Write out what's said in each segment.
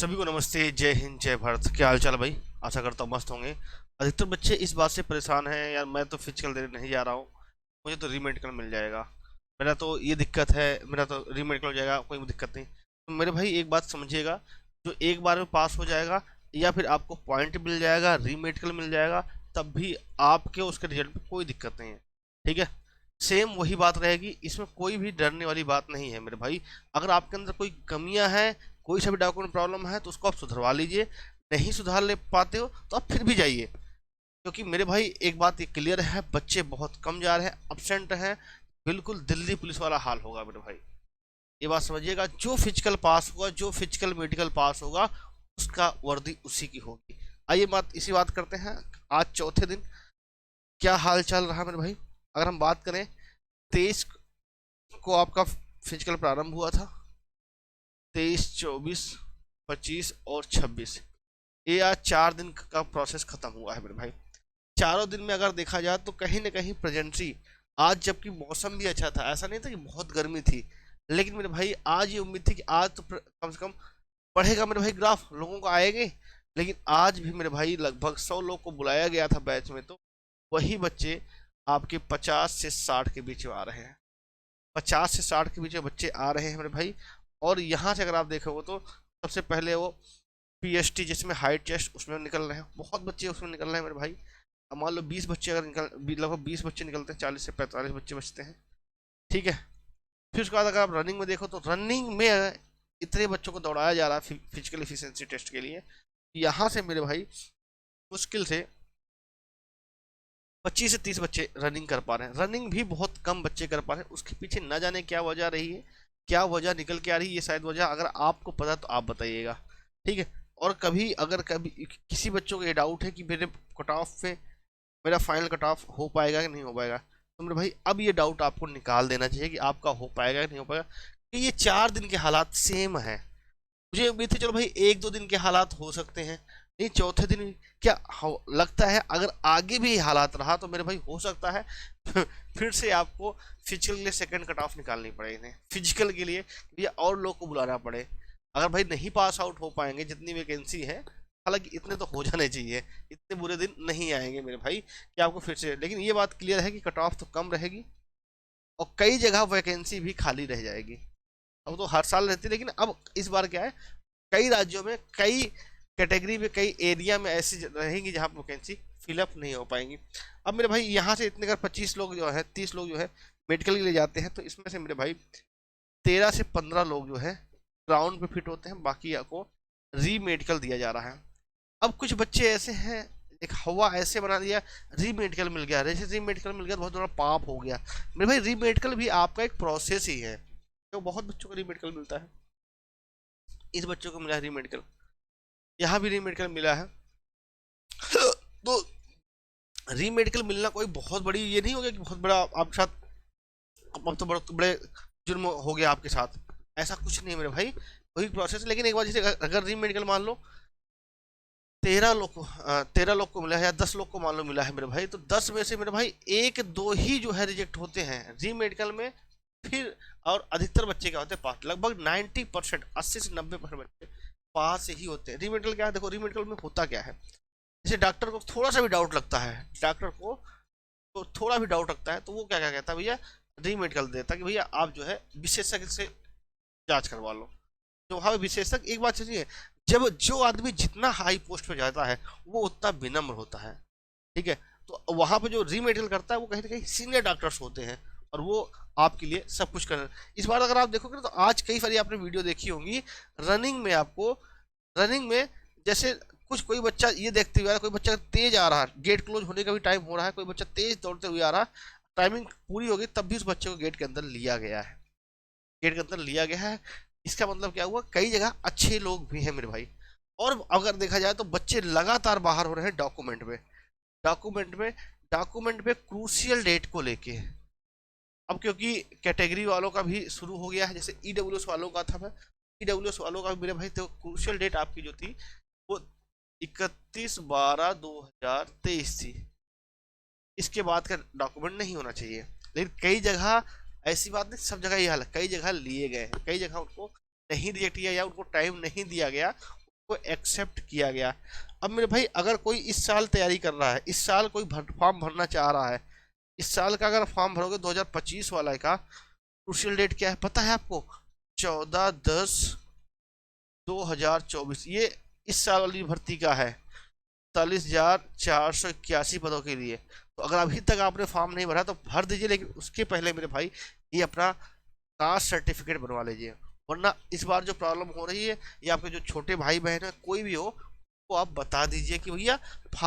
सभी को नमस्ते, जय हिंद, जय भारत। क्या हाल चाल है भाई? आशा करता हूँ मस्त होंगे। अधिकतर बच्चे इस बात से परेशान हैं, यार मैं तो फिजिकल देने नहीं जा रहा हूँ, मुझे तो री मेडिकल मिल जाएगा। मेरा तो ये दिक्कत है, मेरा तो री मेडिकल हो जाएगा, कोई दिक्कत नहीं। तो मेरे भाई एक बात समझिएगा, जो एक बार में पास हो जाएगा या फिर आपको पॉइंट मिल जाएगा, री मेडिकल मिल जाएगा, तब भी आपके उसके रिजल्ट में कोई दिक्कत नहीं है। ठीक है, सेम वही बात रहेगी, इसमें कोई भी डरने वाली बात नहीं है मेरे भाई। अगर आपके अंदर कोई कमियां हैं, कोई सा भी डॉक्यूमेंट प्रॉब्लम है, तो उसको आप सुधरवा लीजिए। नहीं सुधार ले पाते हो तो आप फिर भी जाइए, क्योंकि मेरे भाई एक बात ये क्लियर है, बच्चे बहुत कम जा रहे हैं, अपसेंट हैं। बिल्कुल दिल्ली पुलिस वाला हाल होगा मेरे भाई। ये बात समझिएगा, जो फिजिकल पास होगा, जो फिजिकल मेडिकल पास होगा, उसका वर्दी उसी की होगी। आइए बात इसी बात करते हैं। आज चौथे दिन क्या हाल चल रहा है मेरे भाई? अगर हम बात करें, 23 को आपका फिजिकल प्रारंभ हुआ था। 23, 24, 25 और 26, ये आज 4 दिन का प्रोसेस खत्म हुआ है मेरे भाई। चारों दिन में अगर देखा जाए तो कहीं ना कहीं प्रेजेंसी, आज जबकि मौसम भी अच्छा था, ऐसा नहीं था कि बहुत गर्मी थी, लेकिन मेरे भाई आज ये उम्मीद थी कि आज तो कम से कम बढ़ेगा मेरे भाई, ग्राफ लोगों को आएंगे। लेकिन आज भी मेरे भाई लगभग 100 लोग को बुलाया गया था बैच में, तो वही बच्चे आपके 50 से 60 के बीच में आ रहे हैं। 50 से 60 के बीच में बच्चे आ रहे हैं मेरे भाई। और यहाँ से अगर आप देखोगे तो सबसे पहले वो पीएसटी जिसमें हाइट चेस्ट, उसमें निकल रहे हैं बहुत बच्चे, उसमें निकल रहे हैं मेरे भाई। अब मान लो 20 बच्चे अगर लगभग 20 बच्चे निकलते हैं, 40 से 45 बच्चे बचते हैं। ठीक है, फिर उसके बाद अगर आप रनिंग में देखो तो रनिंग में इतने बच्चों को दौड़ाया जा रहा है फिजिकल एफिशिएंसी टेस्ट के लिए। यहाँ से मेरे भाई मुश्किल से 25 से 30 बच्चे रनिंग कर पा रहे हैं। रनिंग भी बहुत कम बच्चे कर पा रहे हैं, उसके पीछे न जाने क्या वजह रही है, क्या वजह निकल के आ रही है, ये शायद वजह अगर आपको पता तो आप बताइएगा। ठीक है, और कभी अगर कभी किसी बच्चों को ये डाउट है कि मेरे कट ऑफ पे मेरा फाइनल कट ऑफ हो पाएगा कि नहीं हो पाएगा, तो मेरे भाई अब ये डाउट आपको निकाल देना चाहिए कि आपका हो पाएगा कि नहीं हो पाएगा, क्योंकि ये 4 दिन के हालात सेम है। मुझे उम्मीद थी चलो भाई 1-2 दिन के हालात हो सकते हैं, नहीं चौथे दिन क्या लगता है अगर आगे भी हालात रहा तो मेरे भाई हो सकता है फिर से आपको फिजिकल के लिए सेकंड कट ऑफ निकालनी पड़ेगी, फिजिकल के लिए या और लोग को बुलाना पड़े। अगर भाई नहीं पास आउट हो पाएंगे, जितनी वैकेंसी है, हालांकि इतने तो हो जाने चाहिए, इतने बुरे दिन नहीं आएंगे मेरे भाई कि आपको फिर से, लेकिन ये बात क्लियर है कि कट ऑफ तो कम रहेगी और कई जगह वैकेंसी भी खाली रह जाएगी। अब तो हर साल रहती है, लेकिन अब इस बार क्या है, कई राज्यों में, कई कैटेगरी में, कई एरिया में ऐसी रहेंगी जहाँ वैकेंसी फिलअप नहीं हो पाएंगी। अब मेरे भाई यहाँ से इतने अगर 25 लोग जो है, 30 लोग जो है मेडिकल के लिए जाते हैं, तो इसमें से मेरे भाई 13 से 15 लोग जो है ग्राउंड पे फिट होते हैं, बाकी को री मेडिकल दिया जा रहा है। अब कुछ बच्चे ऐसे हैं, एक हवा ऐसे बना दिया, री मेडिकल मिल गया, जैसे री मेडिकल मिल गया तो बहुत बड़ा पाप हो गया। मेरे भाई री मेडिकल भी आपका एक प्रोसेस ही है, तो बहुत बच्चों को री मेडिकल मिलता है। इस बच्चों को मिला है री मेडिकल, यहाँ भी री मेडिकल मिला है। तो री मेडिकल मिलना कोई बहुत बड़ी ये नहीं हो गया कि बहुत बड़ा आपके साथ, अब तो बड़े बड़े जुर्म हो गया आपके साथ, ऐसा कुछ नहीं है मेरे भाई, वही प्रोसेस। लेकिन एक बार जैसे अगर री मेडिकल मान लो 13 लोग को मिला है या 10 लोग को मान लो मिला है मेरे भाई, तो 10 में से मेरे भाई 1-2 ही जो है रिजेक्ट होते हैं री मेडिकल में। फिर और अधिकतर बच्चे क्या होते हैं पास, लगभग 90%, 80 से 90% बच्चे पास ही होते हैं। री मेडिकल क्या है, देखो री मेडिकल में होता क्या है, जैसे डॉक्टर को थोड़ा सा भी डाउट लगता है, डॉक्टर को तो थोड़ा भी डाउट लगता है, तो वो क्या क्या कहता है भैया, री मेडिकल देता है कि भैया आप जो है विशेषज्ञ से जांच करवा लो। तो वहाँ पे विशेषज्ञ, एक बात चाहिए, जब जो आदमी जितना हाई पोस्ट पे जाता है वो उतना विनम्र होता है। ठीक है, तो वहाँ पे जो री मेडिकल करता है वो कहीं ना कहीं सीनियर डॉक्टर्स होते हैं, और वो आपके लिए सब कुछ कर। इस बार अगर आप देखोगे ना, तो आज कई सारी आपने वीडियो देखी होंगी रनिंग में, आपको रनिंग में जैसे कुछ कोई बच्चा ये देखते हुए आ रहा है, कोई बच्चा तेज आ रहा है, गेट क्लोज होने का भी टाइम हो रहा है, कोई बच्चा तेज दौड़ते हुए आ रहा है, टाइमिंग पूरी होगी तब भी उस बच्चे को गेट के अंदर लिया गया है, गेट के अंदर लिया गया है। इसका मतलब क्या हुआ, कई जगह अच्छे लोग भी हैं मेरे भाई। और अगर देखा जाए तो बच्चे लगातार बाहर हो रहे हैं डॉक्यूमेंट में, डॉक्यूमेंट में डॉक्यूमेंट में क्रूशियल डेट को लेके। अब क्योंकि कैटेगरी वालों का भी शुरू हो गया है, जैसे ईडब्ल्यूएस वालों का था, ईडब्ल्यूएस वालों का भी मेरे भाई तो क्रूशियल डेट आपकी जो थी वो 31/12/2023 थी। इसके बाद का डॉक्यूमेंट नहीं होना चाहिए, लेकिन कई जगह ऐसी बात नहीं, सब जगह ये हाल है, कई जगह लिए गए हैं, कई जगह उनको नहीं रिजेक्ट किया या उनको टाइम नहीं दिया गया, को एक्सेप्ट किया गया। अब मेरे भाई अगर कोई इस साल तैयारी कर रहा है, इस साल कोई फॉर्म भरना चाह रहा है, इस साल का अगर फॉर्म भरोगे 2025 वाला का, क्रूशियल डेट क्या है पता है आपको? 14/10/2024, ये इस साल वाली भर्ती का है, 43,481 पदों के लिए। तो अगर अभी तक आपने फॉर्म नहीं भरा तो भर दीजिए, लेकिन उसके पहले मेरे भाई ये अपना कास्ट सर्टिफिकेट बनवा लीजिए, वरना इस बार जो प्रॉब्लम हो रही है, ये आपके जो छोटे भाई बहन है कोई भी हो, वो आप बता दीजिए कि भैया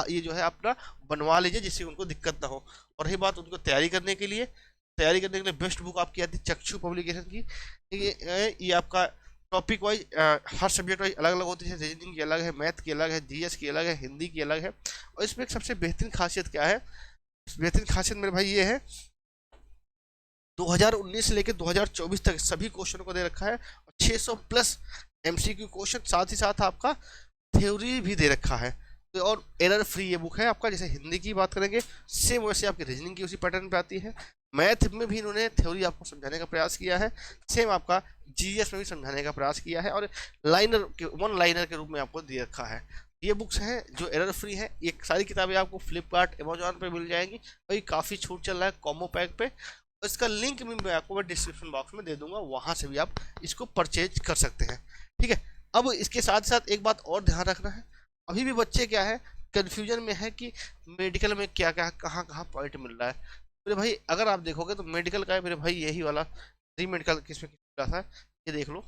ये जो है अपना बनवा लीजिए, जिससे उनको दिक्कत ना हो। और रही बात उनको तैयारी करने के लिए बेस्ट बुक आपकी आती है चक्षु पब्लिकेशन की। ये आपका टॉपिक वाइज हर सब्जेक्ट वाइज अलग अलग होती है, रीजनिंग की अलग है, मैथ की अलग है, जीएस की अलग है, हिंदी की अलग है। और इसमें एक सबसे बेहतरीन खासियत क्या है? बेहतरीन खासियत मेरे भाई ये है, 2019 से लेकर 2024 तक सभी क्वेश्चन को दे रखा है, 600 प्लस एमसीक्यू क्वेश्चन, साथ ही साथ आपका थ्योरी भी दे रखा है। तो और एरर फ्री ये बुक है आपका। जैसे हिंदी की बात करेंगे सेम वैसे आपकी रीजनिंग की उसी पैटर्न पे आती है, मैथ में भी इन्होंने थ्योरी आपको समझाने का प्रयास किया है, सेम आपका जीएस में भी समझाने का प्रयास किया है, और वन लाइनर के रूप में आपको दे रखा है। ये बुक्स हैं जो एरर फ्री है। ये सारी किताबें आपको फ्लिपकार्ट अमेजोन पे मिल जाएंगी, भाई काफ़ी छूट चल रहा है कॉम्बो पैक पे। इसका लिंक भी मैं आपको डिस्क्रिप्शन बॉक्स में दे दूंगा, वहां से भी आप इसको परचेज कर सकते हैं, ठीक है। अब इसके साथ साथ एक बात और ध्यान रखना है, अभी भी बच्चे क्या है कंफ्यूजन में है कि मेडिकल में क्या क्या कहाँ कहाँ पॉइंट मिल रहा है। मेरे भाई अगर आप देखोगे तो मेडिकल का है मेरे भाई यही वाला प्री मेडिकल किसमें किस था, ये देख लो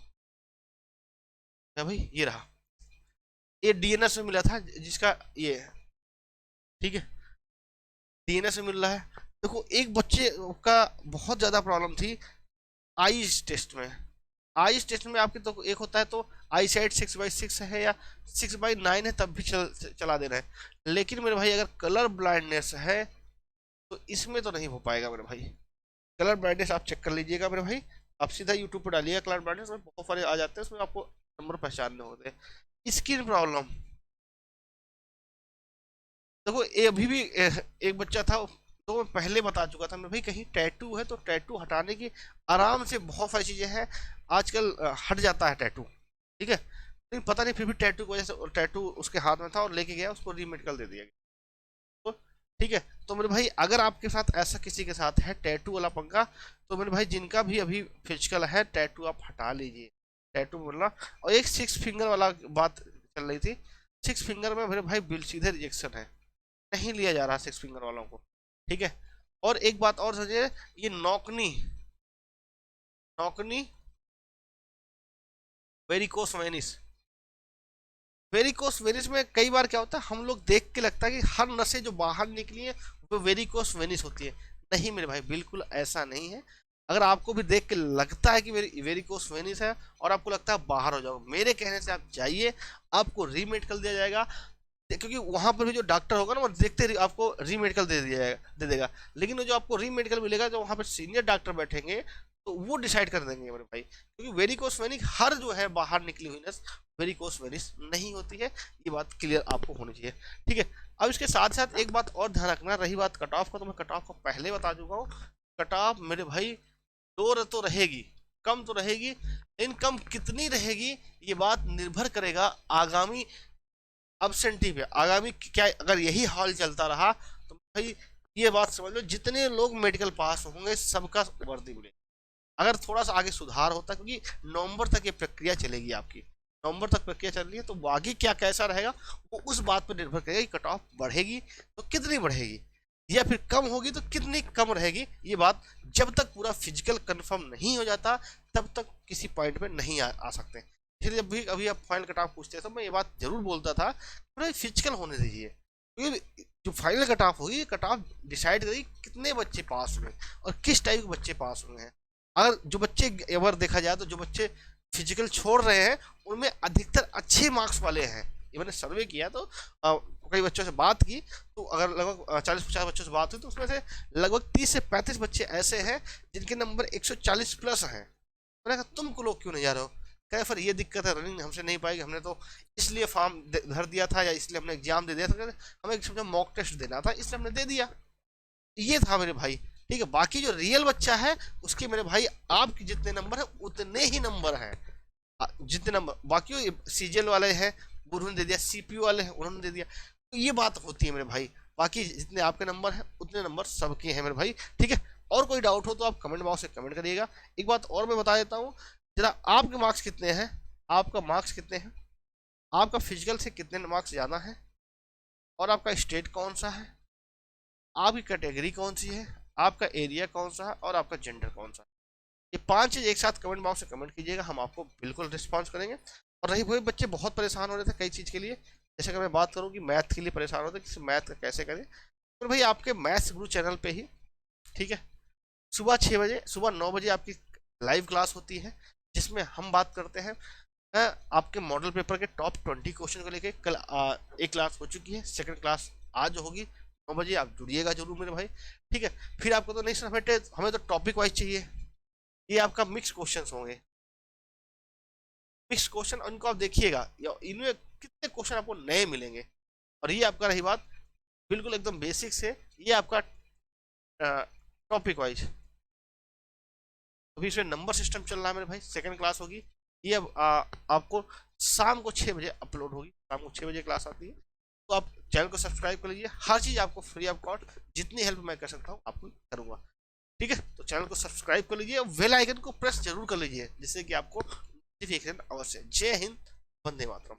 है भाई, ये रहा, ये डीएनएस में मिला था जिसका ये, ठीक है, डीएनएस में मिल रहा है। देखो एक बच्चे का बहुत ज़्यादा प्रॉब्लम थी आईज टेस्ट में। आईज टेस्ट में आपके तो एक होता है तो आई साइड 6/6 है या 6/9 है, तब भी चला देना है। लेकिन मेरे भाई अगर कलर ब्लाइंडनेस है तो इसमें तो नहीं हो पाएगा मेरे भाई। कलर ब्राइटनेस आप चेक कर लीजिएगा मेरे भाई, आप सीधा यूट्यूब पर डालिएगा कलर ब्राइटनेस, बहुत सारे आ जाते हैं उसमें, आपको नंबर पहचानने होते हैं। स्किन प्रॉब्लम, देखो ये अभी भी एक बच्चा था तो मैं पहले बता चुका था मेरे भाई, कहीं टैटू है तो टैटू हटाने की आराम से बहुत सारी चीज़ें हैं आजकल, हट जाता है टैटू, ठीक है। लेकिन पता नहीं फिर भी टैटू की वजह से, टैटू उसके हाथ में था और लेके गया, उसको रीमेडिकल दे दिया गया, तो ठीक है। तो मेरे भाई अगर आपके साथ ऐसा किसी के साथ है टैटू वाला पंगा, तो मेरे भाई जिनका भी अभी फिजिकल है टैटू आप हटा लीजिए, टैटू बोलना। और एक 6 फिंगर वाला बात चल रही थी, 6 फिंगर में मेरे भाई बिल सीधे रिजेक्शन है, नहीं लिया जा रहा 6 फिंगर वालों को, ठीक है। और एक बात और समझिए, ये नौकनी नौकनी वेरिकोस वेनिस, वेरिकोस वेनिस में कई बार क्या होता है हम लोग देख के लगता है कि हर नसें जो बाहर निकली है वो वेरिकोस वेनिस होती है। नहीं मेरे भाई बिल्कुल ऐसा नहीं है। अगर आपको भी देख के लगता है कि वेरिकोस वेनिस है और आपको लगता है बाहर हो जाओ, मेरे कहने से आप जाइए, आपको रीमेडिकल दिया जाएगा, क्योंकि वहां पर भी जो डॉक्टर होगा ना वो देखते आपको रीमेडिकल दे देगा। लेकिन जो आपको रीमेडिकल मिलेगा जो वहां पर सीनियर डॉक्टर बैठेंगे तो वो डिसाइड कर देंगे मेरे भाई, क्योंकि वेरिकोस वेनिस हर जो है बाहर निकली हुई नस वेरिकोस वेनिस नहीं होती है, ये बात क्लियर आपको होनी चाहिए, ठीक है। अब इसके साथ साथ एक बात और ध्यान रखना, रही बात कट ऑफ का, तो मैं कट ऑफ को पहले बता चुका हूँ। कट ऑफ मेरे भाई दो तो रहेगी, कम तो रहेगी, लेकिन कम कितनी रहेगी ये बात निर्भर करेगा आगामी अब्सेंटी पे। आगामी क्या अगर यही हाल चलता रहा तो भाई ये बात समझ लो जितने लोग मेडिकल पास होंगे सबका वर्दी मिलेगी। अगर थोड़ा सा आगे सुधार होता, क्योंकि नवंबर तक ये प्रक्रिया चलेगी आपकी, नवंबर तक प्रक्रिया चल रही है, तो आगे क्या कैसा रहेगा वो उस बात पर निर्भर करेगा कि कट ऑफ बढ़ेगी तो कितनी बढ़ेगी या फिर कम होगी तो कितनी कम रहेगी। ये बात जब तक पूरा फिजिकल कंफर्म नहीं हो जाता तब तक किसी पॉइंट पे नहीं आ सकते। फिर जब भी अभी आप फाइनल कट ऑफ पूछते हैं तो मैं ये बात जरूर बोलता था पूरा फिजिकल होने दीजिए, क्योंकि जो फाइनल कट ऑफ होगी कट ऑफ डिसाइड करेगी कितने बच्चे पास हुए और किस टाइप के बच्चे पास हुए हैं। अगर जो बच्चे अगर देखा जाए तो जो बच्चे फिजिकल छोड़ रहे हैं उनमें अधिकतर अच्छे मार्क्स वाले हैं। ये मैंने सर्वे किया तो कई बच्चों से बात की, तो अगर लगभग 40-50 बच्चों से बात हुई तो उसमें से लगभग 30 से 35 बच्चे ऐसे हैं जिनके नंबर 140 प्लस हैं। मैंने कहा तुम लोग क्यों नहीं जा रहे हो? कहे फिर ये दिक्कत है रनिंग हमसे नहीं पाएगी, हमने तो इसलिए फॉर्म भर दिया था या इसलिए हमने एग्जाम दे दिया था, हमें समझो मॉक टेस्ट देना था इसलिए हमने दे दिया। ये था मेरे भाई, ठीक है। बाकी जो रियल बच्चा है उसके मेरे भाई आपके जितने नंबर है उतने ही नंबर हैं, जितने नंबर बाकी सीजीएल वाले हैं उन्होंने दे दिया, सीपीयू वाले हैं उन्होंने दे दिया। तो ये बात होती है मेरे भाई, बाकी जितने आपके नंबर हैं उतने नंबर सबके हैं मेरे भाई, ठीक है। और कोई डाउट हो तो आप कमेंट बॉक्स में कमेंट करिएगा। एक बात और मैं बता देता हूँ, जरा आपके मार्क्स कितने हैं, आपका मार्क्स कितने हैं, आपका फिजिकल से कितने मार्क्स ज़्यादा हैं, और आपका स्टेट कौन सा है, आपकी कैटेगरी कौन सी है, आपका एरिया कौन सा है, और आपका जेंडर कौन सा है। ये 5 चीज़ एक साथ कमेंट बॉक्स में कमेंट कीजिएगा, हम आपको बिल्कुल रिस्पॉन्स करेंगे। और रही वही बच्चे बहुत परेशान हो रहे थे कई चीज़ के लिए, जैसे कि मैं बात करूँ कि मैथ के लिए परेशान होते कि मैथ का कैसे करें, तो भाई आपके मैथ्स गुरु चैनल पे ही, ठीक है, सुबह 6 बजे, सुबह 9 बजे आपकी लाइव क्लास होती है, जिसमें हम बात करते हैं आपके मॉडल पेपर के टॉप 20 क्वेश्चन को लेके। कल एक क्लास हो चुकी है, सेकंड क्लास आज होगी 9 बजे, आप जुड़िएगा जरूर मेरे भाई, ठीक है। फिर आपको तो नहीं समझते, हमें तो टॉपिक वाइज चाहिए, ये आपका मिक्स क्वेश्चंस होंगे, मिक्स क्वेश्चन, उनको आप देखिएगा, इनमें कितने क्वेश्चन आपको नए मिलेंगे। और ये आपका रही बात बिल्कुल एकदम बेसिक से, ये आपका टॉपिक वाइज। अभी इसमें नंबर सिस्टम चल रहा है मेरे भाई, सेकंड क्लास होगी ये अब आपको शाम को 6 बजे अपलोड होगी, शाम को 6 बजे क्लास आती है। तो आप चैनल को सब्सक्राइब कर लीजिए, हर चीज़ आपको फ्री ऑफ कॉस्ट, जितनी हेल्प मैं कर सकता हूँ आपको करूँगा, ठीक है। तो चैनल को सब्सक्राइब कर लीजिए और बेल आइकन को प्रेस जरूर कर लीजिए, जिससे कि आपको नोटिफिकेशन अवश्य। जय हिंद, वंदे मातरम।